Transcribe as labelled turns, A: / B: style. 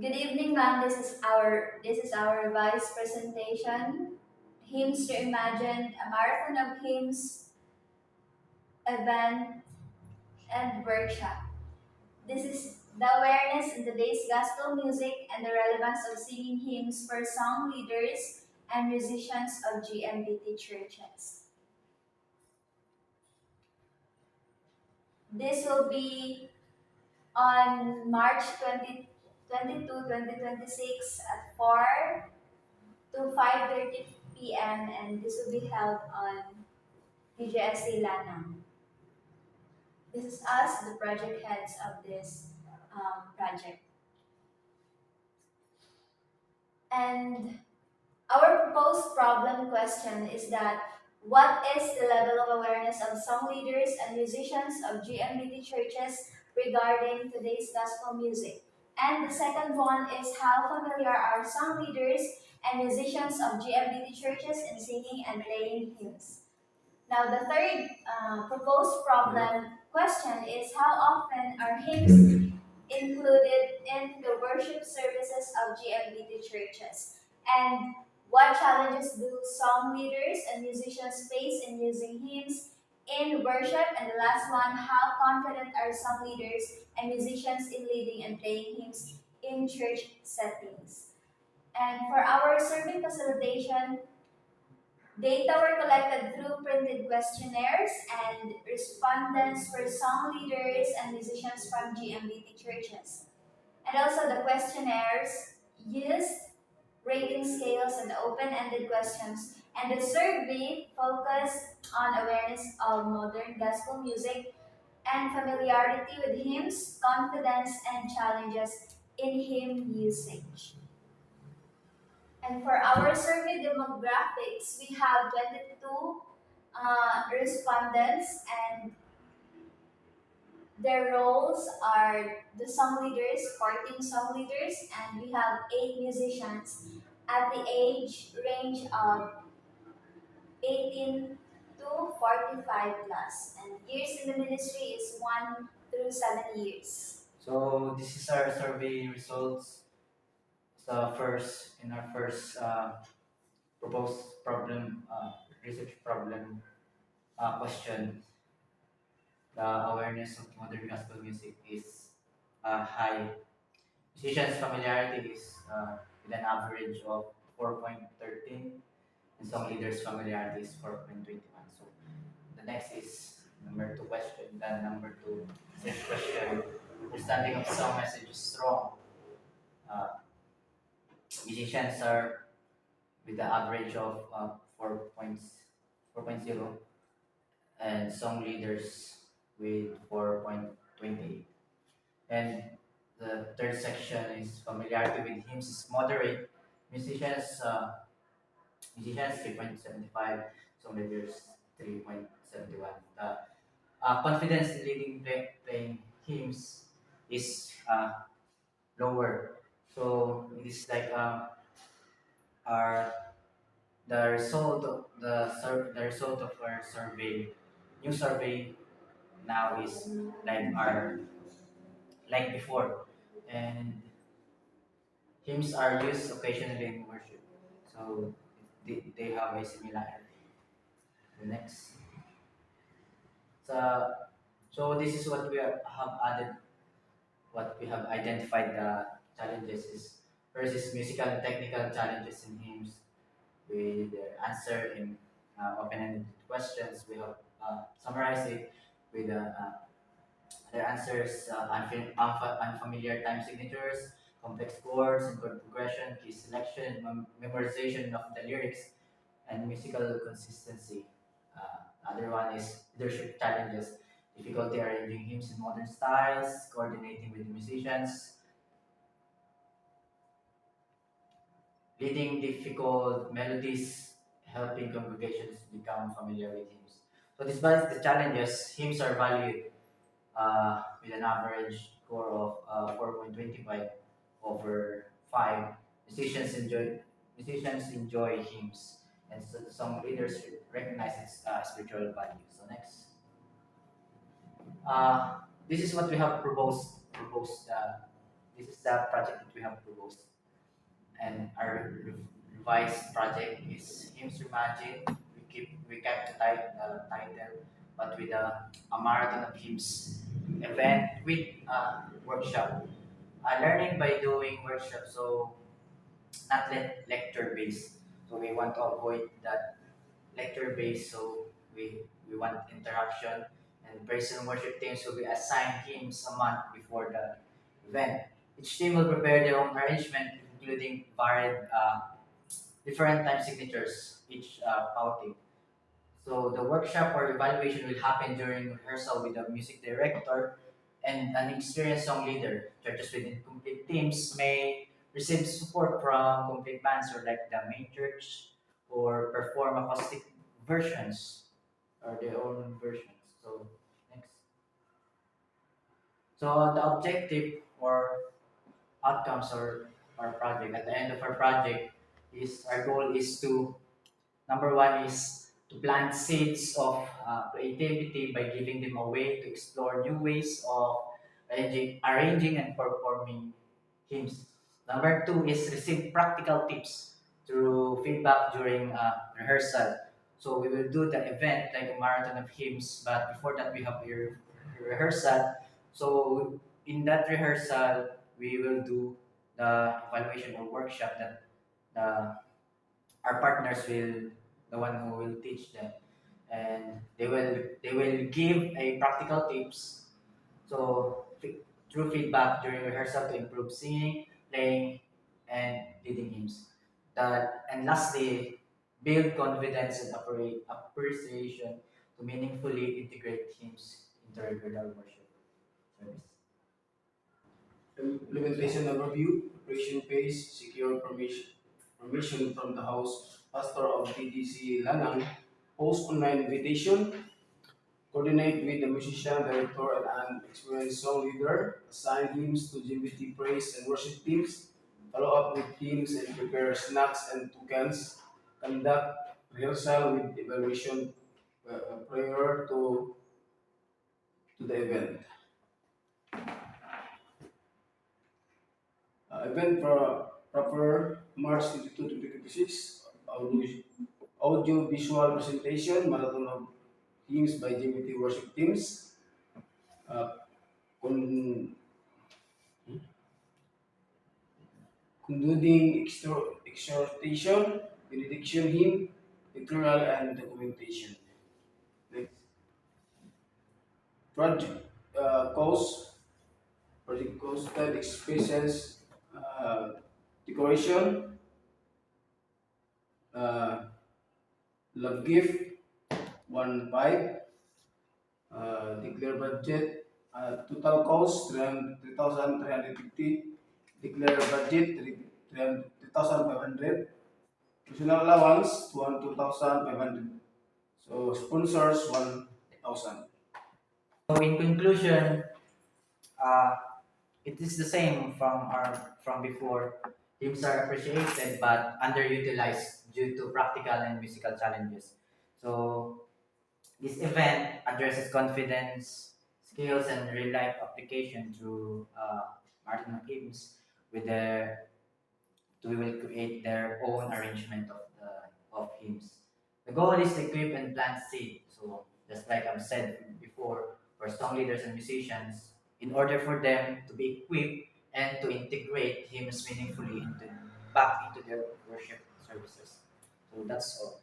A: Good evening, ma'am. This is our revised presentation. Hymns Reimagined, a marathon of hymns, event, and workshop. This is the awareness in today's gospel music and the relevance of singing hymns for song leaders and musicians of GMBT churches. This will be on March 2026 at 4 to 5:30 p.m. and this will be held on PGSA Lanang. This is us, the project heads of this project. And our proposed problem question is that what is the level of awareness of song leaders and musicians of GMBT churches regarding today's gospel music? And the second one is how familiar are song leaders and musicians of GMBT churches in singing and playing hymns? Now, the third proposed problem question is how often are hymns included in the worship services of GMBT churches? And what challenges do song leaders and musicians face in using hymns in worship? And the last one, how confident are song leaders and musicians in leading and playing hymns in church settings? And for our survey facilitation, data were collected through printed questionnaires and respondents were song leaders and musicians from GMBT churches. And also the questionnaires used rating scales and open-ended questions. And the survey focused on awareness of modern gospel music and familiarity with hymns, confidence, and challenges in hymn usage. And for our survey demographics, we have 22 respondents, and their roles are the song leaders, 14 song leaders, and we have 8 musicians at the age range of 18 to 45 plus. And years in the ministry is 1 through 7 years.
B: So this is our survey results. So our first proposed problem, research problem question, the awareness of modern gospel music is high. Musicians' familiarity is with an average of 4.13, and song leaders' familiarity is 4.21. So the next is number two question. The number two research question: understanding of song message is strong. Uh, Musicians are with the average of 4.0 and song leaders with 4.28. And the third section is familiarity with hymns is moderate. Musicians, uh, musicians 3.75, song leaders 3.71. Confidence in playing hymns is lower. So it is like our the result of our survey, new survey now is like our like before, and hymns are used occasionally in worship, so they have a similarity. The next, so this is what we have added. What we have identified the challenges is first is musical and technical challenges in hymns with the answer in open-ended questions. We have summarized it with the answers, unfamiliar time signatures, complex chords and chord progression, key selection, memorization of the lyrics, and musical consistency. Other one is leadership challenges, difficulty arranging hymns in modern styles, coordinating with musicians, leading difficult melodies, helping congregations become familiar with hymns. So despite the challenges, hymns are valued with an average score of 4.25 over 5. Musicians enjoy hymns, and so some leaders recognize its spiritual value. So next, uh, this is what we have proposed this is the project that we have proposed. And our revised project is Hymns Reimagined. We kept the title, but with a marathon of hymns event with a workshop. Learning by doing workshop, so not lecture based. So we want to avoid that lecture based. So we want interaction, and praise and worship teams will be assigned hymns a month before the event. Each team will prepare their own arrangement, including varied different time signatures each outing. So the workshop or evaluation will happen during rehearsal with the music director and an experienced song leader. Churches with incomplete teams may receive support from complete bands or like the main church or perform acoustic versions or their own versions. So next. So the objective or outcomes or our project at the end of our project is our goal is to number one is to plant seeds of creativity by giving them a way to explore new ways of arranging and performing hymns. Number two is receive practical tips through feedback during rehearsal. So we will do the event like a marathon of hymns, but before that we have a rehearsal. So in that rehearsal, we will do the evaluation or workshop that the our partners will the one who will teach them, and they will give a practical tips. So through feedback during rehearsal to improve singing, playing, and leading hymns. That and lastly, build confidence and appreciation to meaningfully integrate hymns into regular worship service.
C: Implementation overview, operation phase, secure permission from the house pastor of TDC Lanang, post online invitation, coordinate with the musician, director, and an experienced song leader, assign hymns to GBT praise and worship teams, follow up with teams and prepare snacks and tokens, conduct rehearsal with evaluation prior to the event. Event proper March 22 to 2026, audio visual presentation, marathon of teams by GBT worship teams, uh, con- concluding exhortation, benediction hymn, pictorial and documentation. Next. Project cost, project cost that expenses, decoration, uh, love gift, 1.5, declare budget, total cost 3,350, declare budget 3,500, personal allowance 2,500. So sponsors 1,000.
B: So in conclusion, uh, it is the same from before. Teams are appreciated but underutilized due to practical and musical challenges. So this event addresses confidence, skills, and real life application through Martin teams with their we will create their own arrangement of the of hymns. The goal is to equip and plant seed. So just like I've said before, for song leaders and musicians, in order for them to be equipped and to integrate hymns meaningfully into back into their worship services. So that's all.